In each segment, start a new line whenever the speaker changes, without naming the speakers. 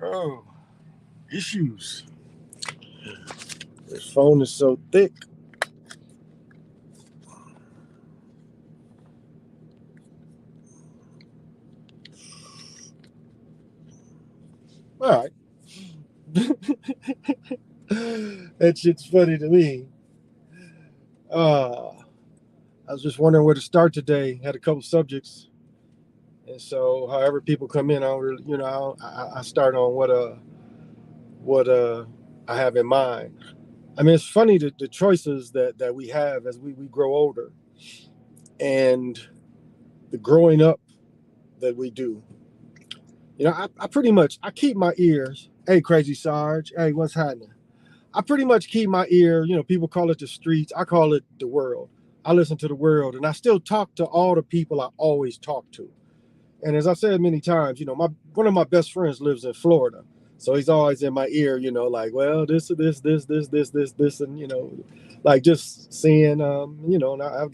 Oh, issues. This phone is so thick. All right. That shit's funny to me. I was just wondering where to start today. Had a couple subjects, and so however people come in, I don't really, I start on what I have in mind. I mean, it's funny the choices that we have as we grow older, and the growing up that we do. I pretty much I keep my ears. Hey, Crazy Sarge. Hey, what's happening? I pretty much keep my ear. People call it the streets. I call it the world. I listen to the world, and I still talk to all the people I always talk to. And as I said many times, one of my best friends lives in Florida, so he's always in my ear. Like, well, this, and like just seeing, and I've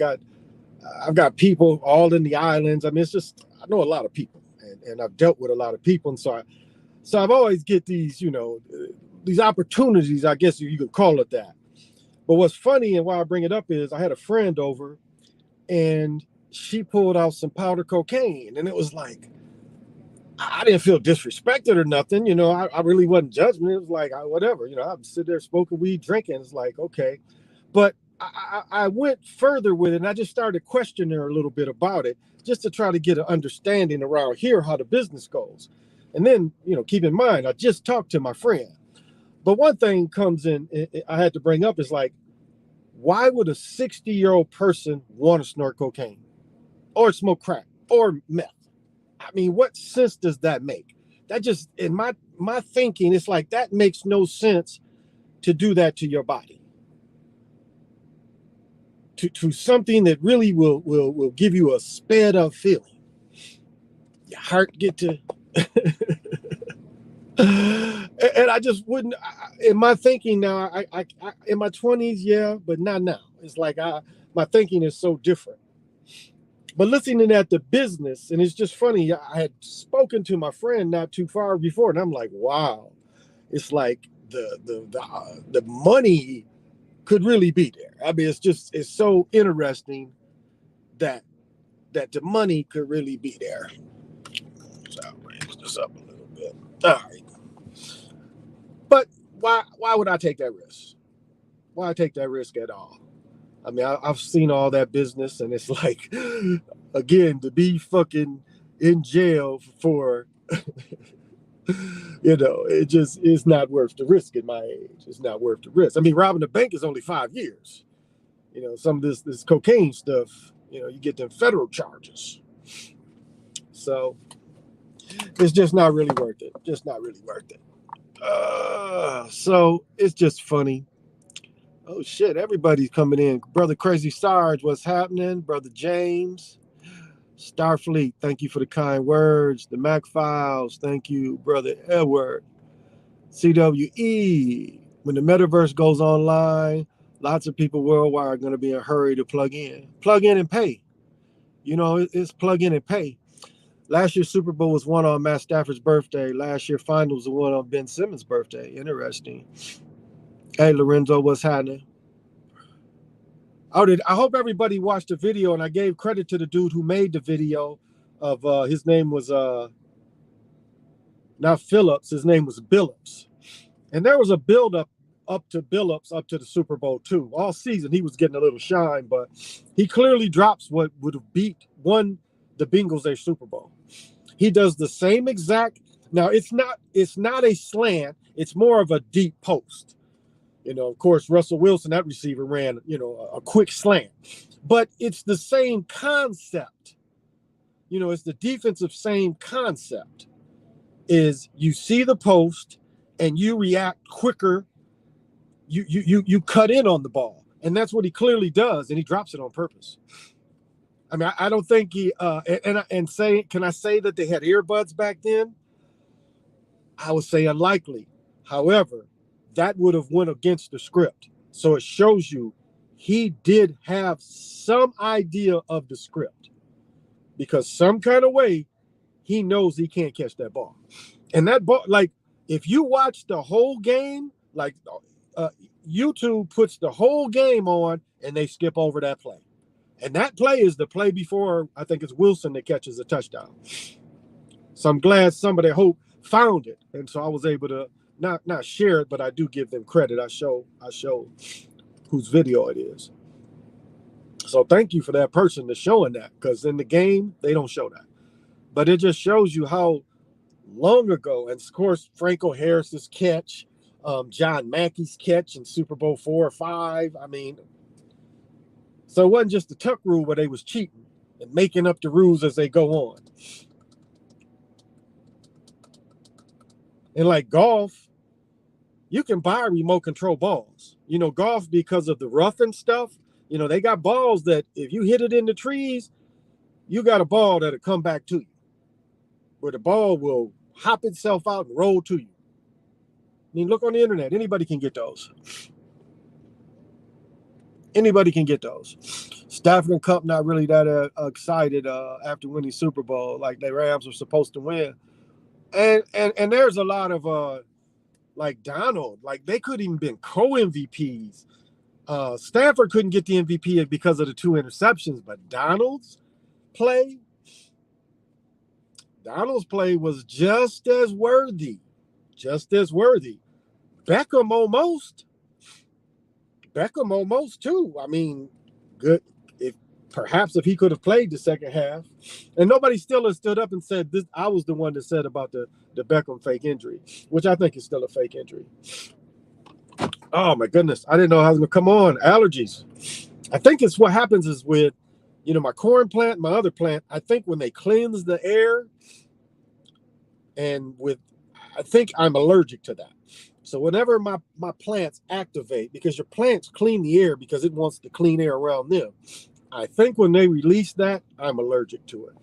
got people all in the islands. I mean, it's just I know a lot of people, and I've dealt with a lot of people, and so I've always get these opportunities. I guess you could call it that. But what's funny and why I bring it up is I had a friend over, and she pulled out some powder cocaine, and it was like I didn't feel disrespected or nothing. I really wasn't judging. It was like whatever. I'd sit there smoking weed, drinking. It's like okay, but I went further with it, and I just started questioning her a little bit about it, just to try to get an understanding around here how the business goes. And then, keep in mind, I just talked to my friend. But one thing comes in, I had to bring up is like, why would a 60-year-old person want to snort cocaine or smoke crack or meth? I mean, what sense does that make? That just, in my thinking, it's like that makes no sense to do that to your body. To something that really will give you a sped up feeling. Your heart get to and I just wouldn't in my thinking now, I in my 20s, yeah, but not now. It's like my thinking is so different. But listening at the business, and it's just funny, I had spoken to my friend not too far before, and I'm like, wow, it's like the money could really be there. I mean, it's so interesting that the money could really be there. So I'll raise this up a little bit. All right. But why would I take that risk? Why take that risk at all? I mean, I've seen all that business, and it's like, again, to be fucking in jail for, it's not worth the risk at my age. It's not worth the risk. I mean, robbing a bank is only 5 years. Some of this cocaine stuff, you get them federal charges. So it's just not really worth it. Just not really worth it. So it's just funny. Oh shit, everybody's coming in. Brother Crazy Sarge, what's happening? Brother James, Starfleet, thank you for the kind words. The Mac Files, thank you, Brother Edward. CWE, when the metaverse goes online, lots of people worldwide are going to be in a hurry to plug in. Plug in and pay. It's plug in and pay. Last year's Super Bowl was won on Matt Stafford's birthday. Last year's finals was won on Ben Simmons' birthday. Interesting. Hey, Lorenzo, what's happening? I hope everybody watched the video, and I gave credit to the dude who made the video. His name was not Phillips. His name was Billups, and there was a build up to Billups up to the Super Bowl too. All season he was getting a little shine, but he clearly drops what would have won the Bengals their Super Bowl. He does the same exact. Now it's not a slant. It's more of a deep post. Of course, Russell Wilson, that receiver, ran, a quick slant. But it's the same concept. It's the defensive same concept. Is you see the post and you react quicker. You cut in on the ball. And that's what he clearly does. And he drops it on purpose. I mean, I don't think he can I say that they had earbuds back then? I would say unlikely. However, that would have went against the script. So it shows you he did have some idea of the script, because some kind of way he knows he can't catch that ball. And that ball, like, if you watch the whole game, like YouTube puts the whole game on and they skip over that play. And that play is the play before, I think it's Wilson that catches a touchdown. So I'm glad somebody, Hope, found it. And so I was able to not share it, but I do give them credit. I show whose video it is. So thank you for that person that's showing that, because in the game, they don't show that. But it just shows you how long ago, and of course, Franco Harris's catch, John Mackey's catch in Super Bowl 4 or 5. I mean, so it wasn't just the tuck rule where they was cheating and making up the rules as they go on. And like golf, you can buy remote control balls. You know, golf, because of the rough and stuff, you know, they got balls that if you hit it in the trees, you got a ball that'll come back to you, where the ball will hop itself out and roll to you. I mean, look on the internet. Anybody can get those. Anybody can get those. Stafford and Cup not really that excited after winning Super Bowl, like the Rams were supposed to win. And there's a lot of like Donald, like they could even been co-MVPs. Stafford couldn't get the MVP because of the 2 interceptions, but Donald's play was just as worthy. Beckham almost too. I mean, good. Perhaps if he could have played the second half, and nobody still has stood up and said this. I was the one that said about the Beckham fake injury, which I think is still a fake injury. Oh my goodness, I didn't know how it was gonna come on. Allergies. I think it's what happens is with, you know, my corn plant, my other plant. I think when they cleanse the air, and I think I'm allergic to that. So whenever my plants activate, because your plants clean the air because it wants the clean air around them. I think when they release that, I'm allergic to it.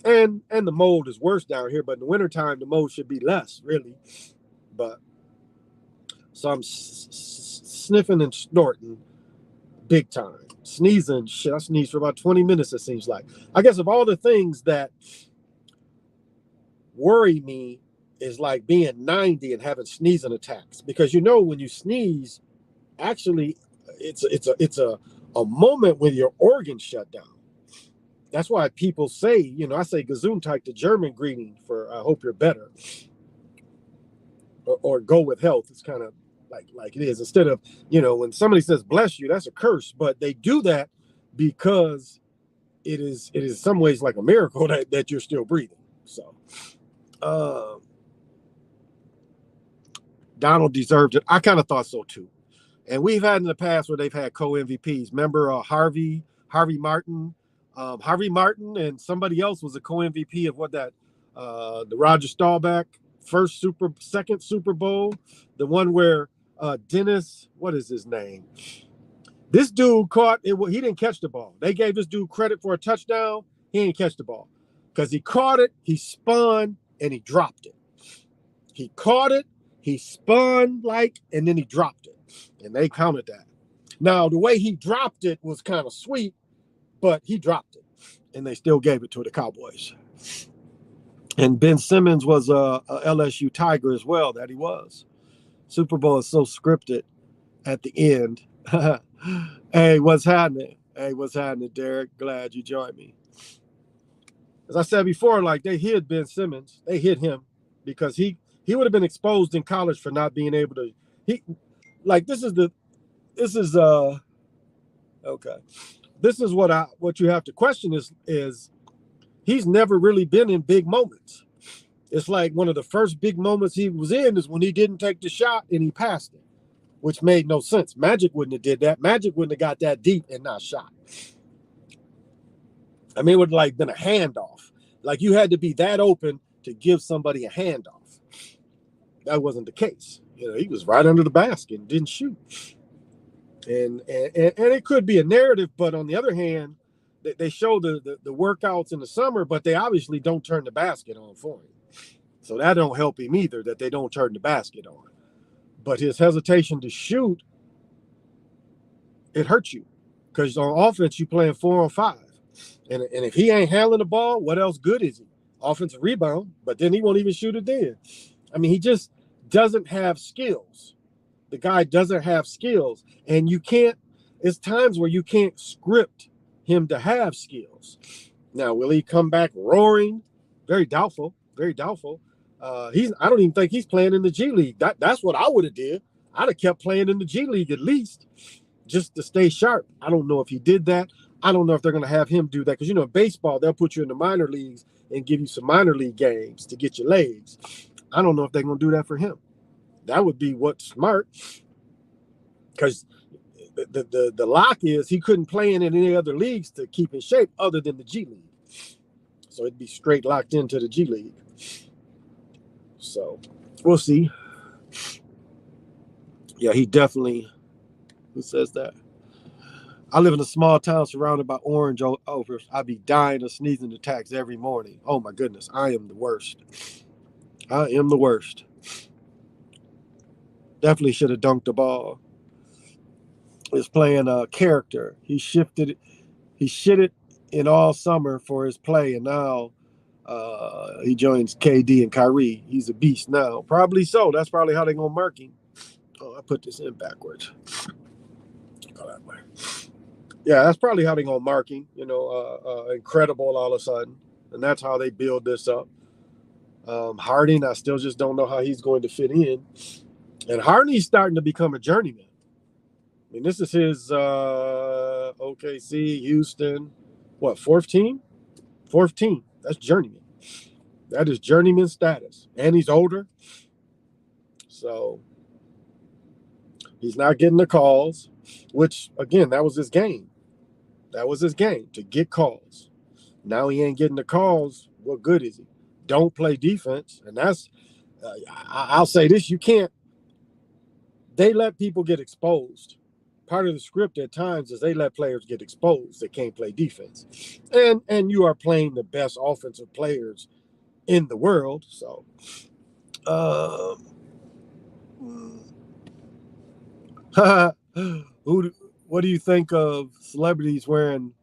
And the mold is worse down here, but in the wintertime, the mold should be less, really. But so I'm sniffing and snorting big time. Sneezing, shit, I sneezed for about 20 minutes, it seems like. I guess of all the things that worry me is like being 90 and having sneezing attacks. Because you know when you sneeze, actually, it's a moment when your organs shut down. That's why people say, you know, I say Gesundheit, the German greeting for I hope you're better, or go with health. It's kind of like it is. Instead of, you know, when somebody says bless you, that's a curse, but they do that because it is in some ways like a miracle that you're still breathing. So Donald deserved it. I kind of thought so too. And we've had in the past where they've had co-MVPs. Remember Harvey Martin? Harvey Martin and somebody else was a co-MVP of the Roger Staubach second Super Bowl. The one where Dennis, what is his name? This dude caught it. He didn't catch the ball. They gave this dude credit for a touchdown. He didn't catch the ball because he caught it, he spun, and he dropped it. He caught it, he spun and then he dropped it. And they counted that. Now, the way he dropped it was kind of sweet, but he dropped it. And they still gave it to the Cowboys. And Ben Simmons was a LSU Tiger as well, that he was. Super Bowl is so scripted at the end. Hey, what's happening? Hey, what's happening, Derek? Glad you joined me. As I said before, like they hid Ben Simmons. They hid him because he would have been exposed in college for not being able to. This is okay. This is what you have to question is he's never really been in big moments. It's like one of the first big moments he was in is when he didn't take the shot and he passed it, which made no sense. Magic wouldn't have did that. Magic wouldn't have got that deep and not shot. I mean, it would have been a handoff. Like you had to be that open to give somebody a handoff. That wasn't the case. You know, he was right under the basket and didn't shoot. And it could be a narrative, but on the other hand, they show the workouts in the summer, but they obviously don't turn the basket on for him. So that don't help him either, that they don't turn the basket on. But his hesitation to shoot, it hurts you. Because on offense, you playing 4-on-5. And if he ain't handling the ball, what else good is he? Offensive rebound, but then he won't even shoot it then. I mean, he just doesn't have skills. The guy doesn't have skills. And you can't, it's times where you can't script him to have skills. Now, will he come back roaring? Very doubtful. Very doubtful. I don't even think he's playing in the G League. That's what I would have did. I'd have kept playing in the G League at least, just to stay sharp. I don't know if he did that. I don't know if they're going to have him do that. Because, in baseball, they'll put you in the minor leagues and give you some minor league games to get your legs. I don't know if they're going to do that for him. That would be what's smart. Because the lock is he couldn't play in any other leagues to keep in shape other than the G League. So it'd be straight locked into the G League. So we'll see. Yeah, he definitely. Who says that? I live in a small town surrounded by orange overs. I'd be dying of sneezing attacks every morning. Oh my goodness, I am the worst. I am the worst. Definitely should have dunked the ball. Is playing a character. He shitted in all summer for his play, and now he joins KD and Kyrie. He's a beast now. Probably so. That's probably how they're gonna mark him. Oh, I put this in backwards. Go that way. Yeah, that's probably how they're gonna mark him. Incredible all of a sudden, and that's how they build this up. Harden, I still just don't know how he's going to fit in. And Harden's starting to become a journeyman. I mean, this is his OKC, Houston, fourth team? Fourth team. That's journeyman. That is journeyman status. And he's older. So he's not getting the calls, which, again, that was his game. That was his game, to get calls. Now he ain't getting the calls. What good is he? Don't play defense. And that's, I'll say this, you can't, they let people get exposed. Part of the script at times is they let players get exposed that can't play defense. And you are playing the best offensive players in the world. So, what do you think of celebrities wearing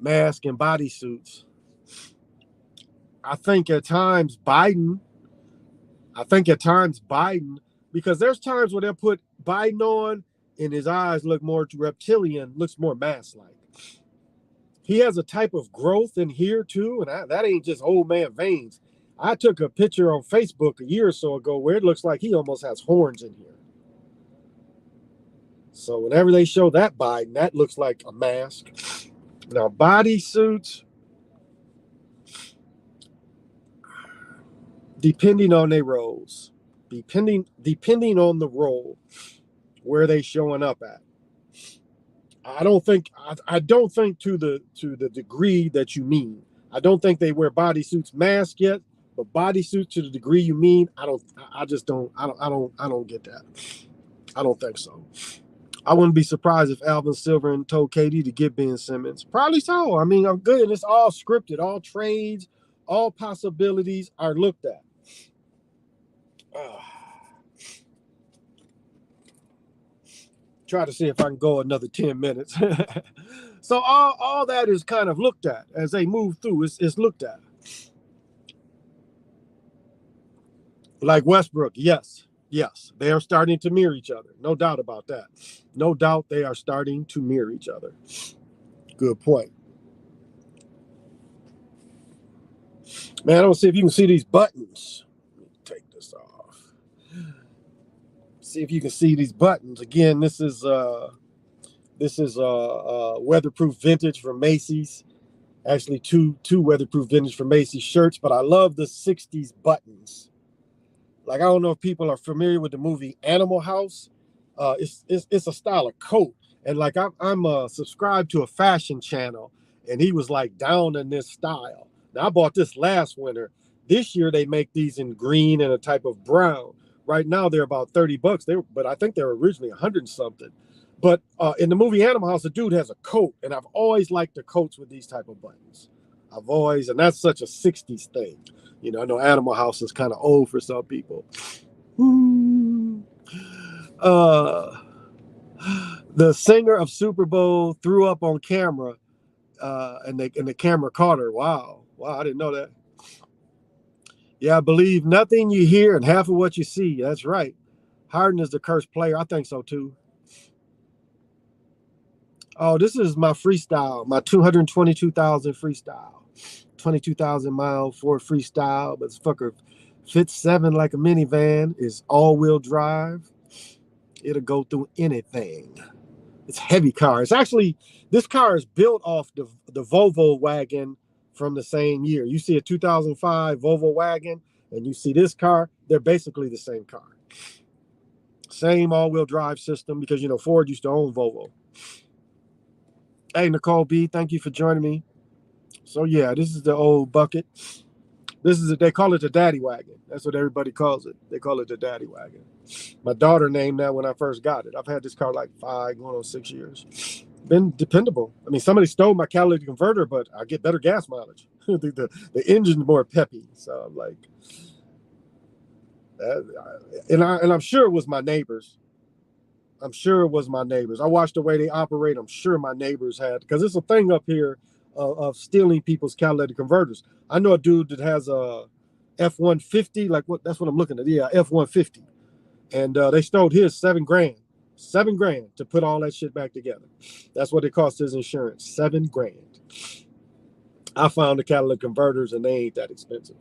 masks and bodysuits? I think at times Biden, because there's times where they'll put Biden on and his eyes look more reptilian, looks more mask-like. He has a type of growth in here too, and that ain't just old man veins. I took a picture on Facebook a year or so ago where it looks like he almost has horns in here. So whenever they show that Biden, that looks like a mask. Now, bodysuits, depending on their roles, depending on the role, where they showing up at. I don't think to the degree that you mean. I don't think they wear bodysuits mask yet, but bodysuits to the degree you mean, I don't get that. I don't think so. I wouldn't be surprised if Alvin Silver told KD to get Ben Simmons. Probably so. I mean, I'm good. And it's all scripted. All trades, all possibilities are looked at. Try to see if I can go another 10 minutes. So all that is kind of looked at as they move through. It's looked at. Like Westbrook, yes, they are starting to mirror each other. No doubt about that. No doubt they are starting to mirror each other. Good point. Man, I don't see if you can see these buttons. Let me take this off. See if you can see these buttons. Again, this is weatherproof vintage from Macy's. Actually, two weatherproof vintage from Macy's shirts, but I love the 60s buttons. Like, I don't know if people are familiar with the movie Animal House. It's a style of coat. And like I'm subscribed to a fashion channel, and he was like down in this style. Now, I bought this last winter. This year they make these in green and a type of brown. Right now they're about $30. But I think they were originally 100 something. But in the movie Animal House, the dude has a coat, and I've always liked the coats with these type of buttons. And that's such a 60s thing. I know Animal House is kind of old for some The singer of Super Bowl threw up on camera, and the camera caught her. Wow, I didn't know that. Yeah, I believe nothing you hear and half of what you see. That's right. Harden is the cursed player. I think so too. Oh, this is my freestyle, my 222,000 freestyle. 22,000 mile Ford freestyle, but this fucker fits 7 like a minivan, is all-wheel drive. It'll go through anything. It's a heavy car. It's actually, this car is built off the Volvo wagon from the same year. You see a 2005 Volvo wagon and you see this car, they're basically the same car. Same all-wheel drive system because, you know, Ford used to own Volvo. Hey, Nicole B, thank you for joining me. So, yeah, this is the old bucket. They call it the daddy wagon. That's what everybody calls it. They call it the daddy wagon. My daughter named that when I first got it. I've had this car like 5, going on 6 years. Been dependable. I mean, somebody stole my catalytic converter, but I get better gas mileage. the engine's more peppy. So I'm like, and I'm sure it was my neighbors. I'm sure it was my neighbors. I watched the way they operate. I'm sure my neighbors had, because it's a thing up here of stealing people's catalytic converters. I know a dude that has a F-150, like what? That's what I'm looking at. Yeah, F-150, and they stole his $7,000. $7,000 to put all that shit back together. That's what it cost his insurance. $7,000. I found the catalytic converters, and they ain't that expensive.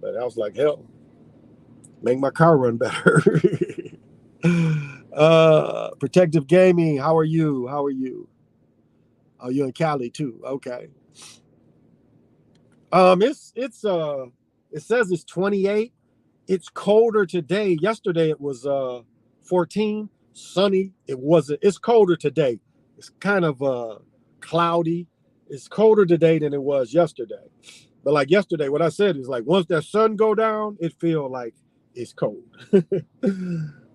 But I was like, hell, make my car run better. Protective Gaming, how are you? How are you? Oh, you're in Cali too. Okay. It says it's 28. It's colder today. Yesterday it was 14, sunny. It's colder today. It's kind of cloudy. It's colder today than it was yesterday. But like yesterday, what I said is like once that sun go down, it feel like it's cold.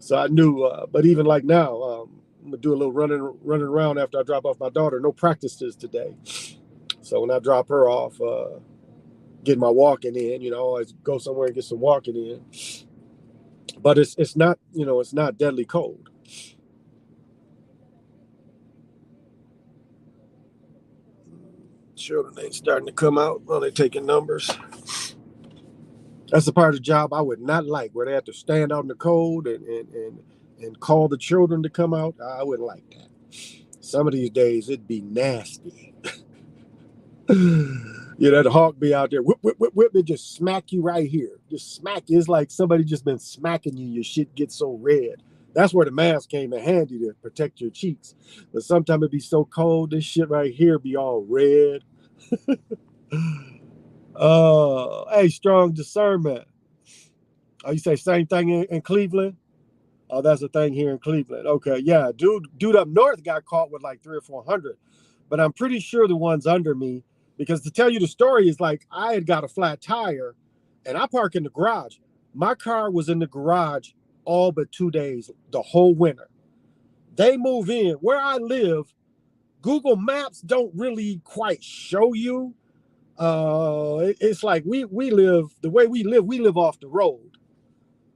So I knew, but even like now, I'm gonna do a little running around after I drop off my daughter. No practices today. So when I drop her off, get my walking in, you know, I always go somewhere and get some walking in. But it's not, you know, it's not deadly cold. Children ain't starting to come out. Well, they're taking numbers. That's the part of the job I would not like, where they have to stand out in the cold and call the children to come out. I wouldn't like that. Some of these days it'd be nasty. You know, the hawk be out there, whip, whip, whip, whip, and just smack you right here. Just smack you. It's like somebody just been smacking you. Your shit gets so red. That's where the mask came in handy to protect your cheeks. But sometimes it be so cold, this shit right here be all red. Hey, strong discernment. Oh, you say same thing in Cleveland? Oh, that's a thing here in Cleveland. Okay, yeah. Dude up north got caught with like 300 or 400. But I'm pretty sure the ones under me, because to tell you the story is like I had got a flat tire and I park in the garage. My car was in the garage all but 2 days, the whole winter. They move in. Where I live, Google Maps don't really quite show you. It's like we live, the way we live off the road.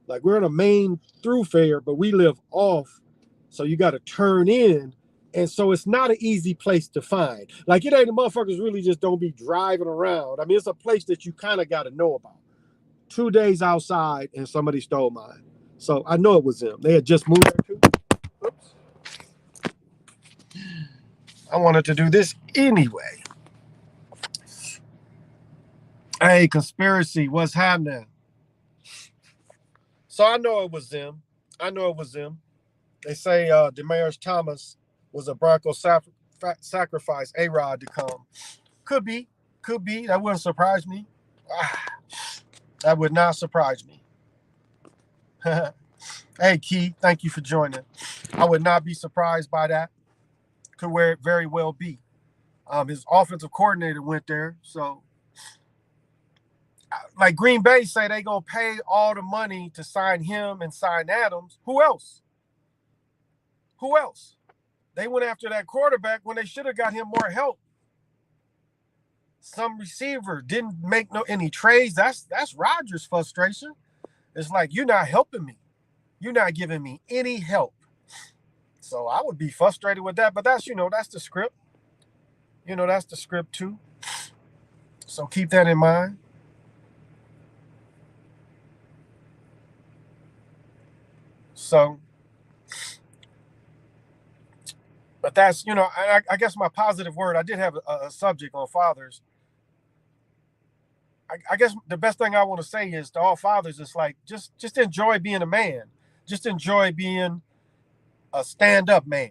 Like we're on a main thoroughfare, but we live off. So you got to turn in. And so it's not an easy place to find. Like it ain't the motherfuckers really just don't be driving around. I mean, it's a place that you kind of got to know about. 2 days outside and somebody stole mine. So I know it was them. They had just moved there too. Oops. I wanted to do this anyway. Hey, conspiracy, what's happening? So I know it was them. They say Demarius Thomas was a Bronco sacrifice A-Rod to come. Could be. That wouldn't surprise me. That would not surprise me. Hey, Key, thank you for joining. I would not be surprised by that. Could very well be. His offensive coordinator went there, so like Green Bay say they gonna pay all the money to sign him and sign Adams. Who else? They went after that quarterback when they should have got him more help. Some receiver didn't make any trades. That's Rodgers' frustration. It's like, you're not helping me. You're not giving me any help. So I would be frustrated with that, but that's, that's the script. That's the script too. So keep that in mind. So, but that's, I guess my positive word, I did have a subject on fathers. I guess the best thing I want to say is to all fathers, it's like, just enjoy being a man. Just enjoy being a stand-up man,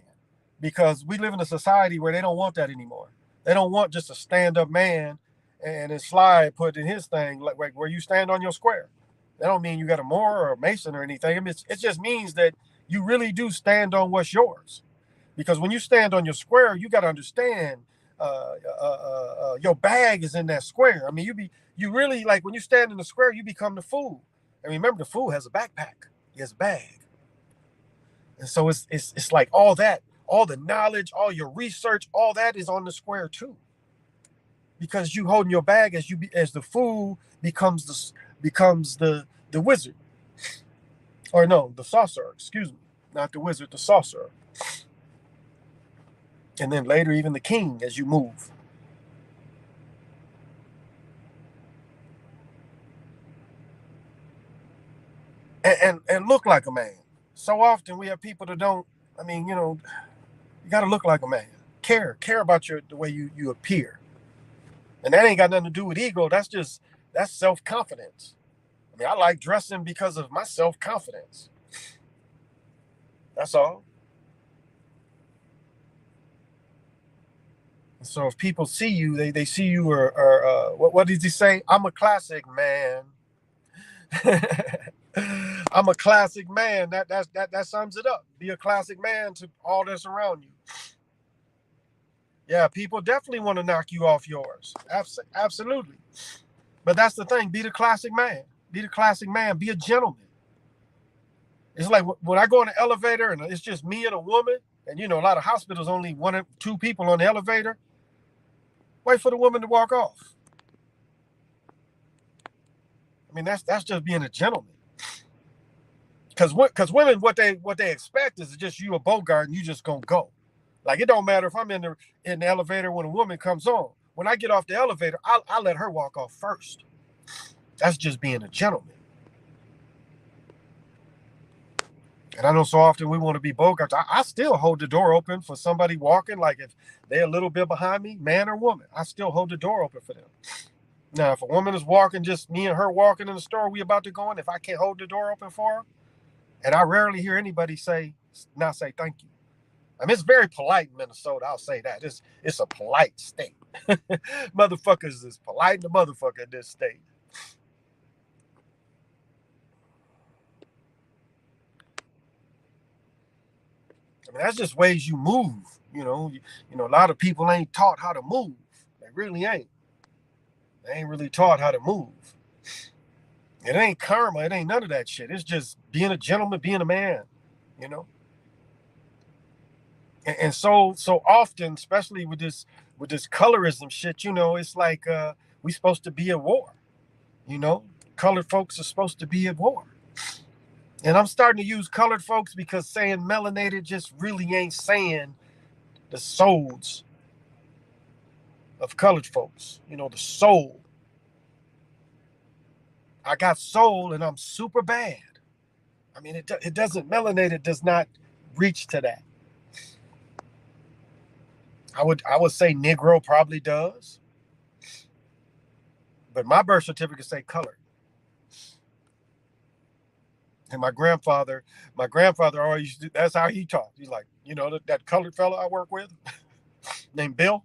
because we live in a society where they don't want that anymore. They don't want just a stand-up man and his slide put in his thing, like where you stand on your square. That don't mean you got a Moore or a Mason or anything. I mean, it just means that you really do stand on what's yours. Because when you stand on your square, you got to understand your bag is in that square. I mean, you really, like, when you stand in the square, you become the fool. And remember, the fool has a backpack. He has a bag. And so it's like all that, all the knowledge, all your research, all that is on the square too. Because you holding your bag as the fool becomes the wizard. Or no, the sorcerer, excuse me. Not the wizard, the sorcerer. And then later even the king as you move. And look like a man. So often we have people that don't, I mean, you got to look like a man. Care about the way you appear. And that ain't got nothing to do with ego. That's self-confidence. I mean, I like dressing because of my self-confidence. That's all. So if people see you, they see you, or what did he say? I'm a classic man. I'm a classic man. That sums it up. Be a classic man to all that's around you. Yeah, people definitely want to knock you off yours. Absolutely. But that's the thing. Be the classic man. Be the classic man. Be a gentleman. It's like when I go in the elevator and it's just me and a woman, and a lot of hospitals only one or two people on the elevator. Wait for the woman to walk off. I mean, that's just being a gentleman. Because women, what they expect is just you a Bogart and you just gonna go. Like, it don't matter if I'm in the elevator when a woman comes on. When I get off the elevator, I let her walk off first. That's just being a gentleman. And I know so often we want to be Bogarts. I still hold the door open for somebody walking. Like, if they're a little bit behind me, man or woman, I still hold the door open for them. Now, if a woman is walking, just me and her walking in the store, we about to go in, if I can't hold the door open for her, and I rarely hear anybody not say thank you. I mean, it's very polite in Minnesota. I'll say that. It's a polite state. Motherfuckers is polite in the motherfucker in this state. I mean, that's just ways you move. A lot of people ain't taught how to move. They really ain't. They ain't really taught how to move. It ain't karma. It ain't none of that shit. It's just being a gentleman, being a man. You know. And so often, especially with this colorism shit, it's like we supposed to be at war. Colored folks are supposed to be at war. And I'm starting to use colored folks because saying melanated just really ain't saying the souls of colored folks. The soul. I got soul and I'm super bad. I mean, it doesn't, melanated does not reach to that. I would say Negro probably does. But my birth certificate say colored. And my grandfather always used to, that's how he talked. He's like, that colored fella I work with named Bill.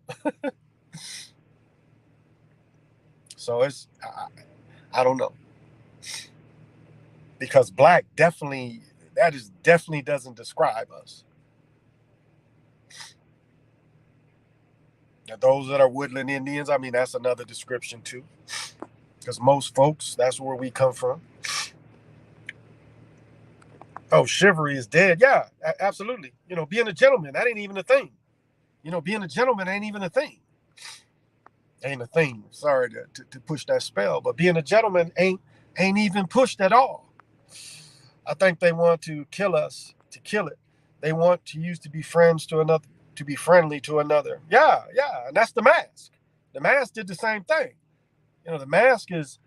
So I don't know. Because black definitely doesn't describe us. Now, those that are woodland Indians, I mean, that's another description too. Because most folks, that's where we come from. Oh, chivalry is dead. Yeah, absolutely. Being a gentleman, that ain't even a thing. Being a gentleman ain't even a thing. Ain't a thing. Sorry to push that spell, but being a gentleman ain't even pushed at all. I think they want to kill us to kill it. They want to use to be friends to another, to be friendly to another. Yeah, and that's the mask. The mask did the same thing. The mask is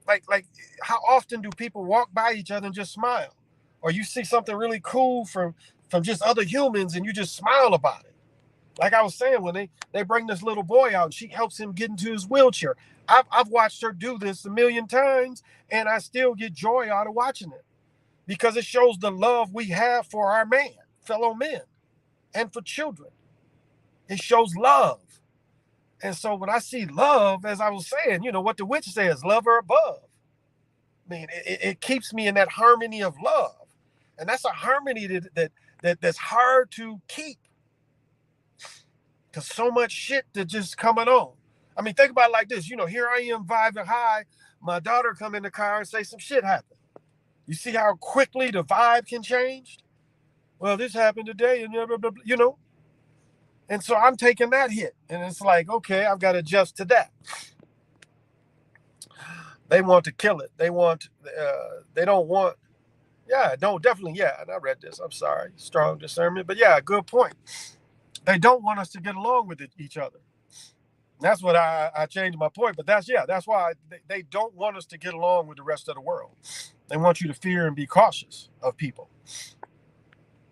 like how often do people walk by each other and just smile, or you see something really cool from just other humans and you just smile about it. Like I was saying, when they bring this little boy out and she helps him get into his wheelchair. I've watched her do this a million times, and I still get joy out of watching it because it shows the love we have for our fellow men, and for children. It shows love. And so when I see love, as I was saying, what the witch says, love her above. I mean, it keeps me in that harmony of love. And that's a harmony that's hard to keep. Because so much shit that just coming on. I mean, think about it like this. Here I am vibing high. My daughter come in the car and say some shit happened. You see how quickly the vibe can change? Well, this happened today, and blah, blah, blah, And so I'm taking that hit. And it's like, okay, I've got to adjust to that. They want to kill it. They don't want, definitely, and I read this. I'm sorry. Strong discernment. But yeah, good point. They don't want us to get along with each other. That's what I changed my point. But that's why they don't want us to get along with the rest of the world. They want you to fear and be cautious of people.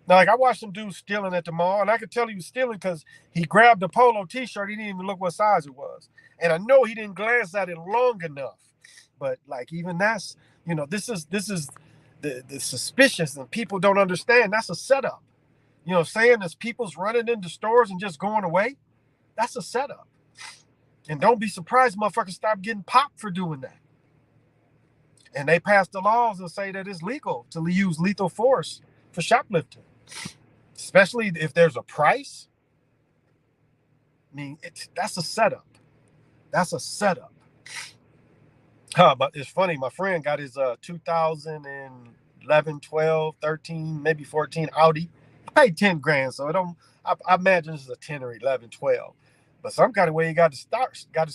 Now, like I watched some dude stealing at the mall, and I could tell he was stealing because he grabbed a polo t-shirt. He didn't even look what size it was. And I know he didn't glance at it long enough. But like even that's, this is the suspicious, and people don't understand. That's a setup. Saying there's people's running into stores and just going away. That's a setup. And don't be surprised motherfuckers stop getting popped for doing that. And they pass the laws and say that it's legal to use lethal force for shoplifting. Especially if there's a price. I mean, that's a setup. That's a setup. But it's funny. My friend got his 2011, 12, 13, maybe 14 Audi. He paid 10 grand, so I imagine this is a 10 or 11, 12. But some kind of way he got his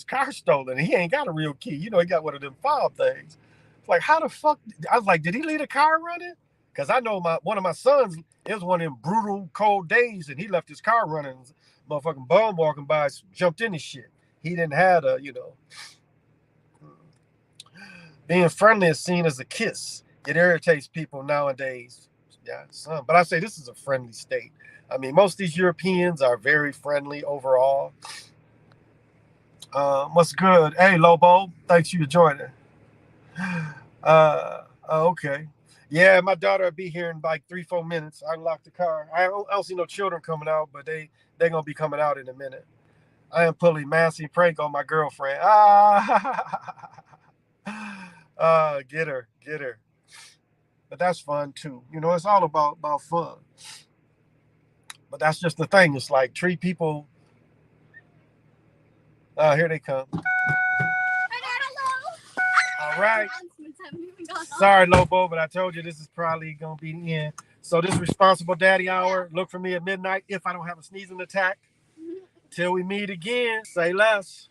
car stolen, and he ain't got a real key. He got one of them fob things. It's like, how the fuck? I was like, did he leave the car running? Because I know one of my sons, it was one of them brutal, cold days, and he left his car running. Motherfucking bum walking by, jumped in his shit. He didn't have being friendly is seen as a kiss. It irritates people nowadays. Yeah, some. But I say this is a friendly state. I mean, most of these Europeans are very friendly overall. What's good? Hey, Lobo. Thanks for joining. Okay. Yeah, my daughter will be here in like 3-4 minutes. I unlock the car. I don't see no children coming out, but they're going to be coming out in a minute. I am pulling massive prank on my girlfriend. Get her. But that's fun too. It's all about fun. But that's just the thing. It's like treat people. Here they come. All right. Sorry, Lobo, but I told you this is probably going to be the end. So this Responsible Daddy Hour. Look for me at midnight if I don't have a sneezing attack. Till we meet again, say less.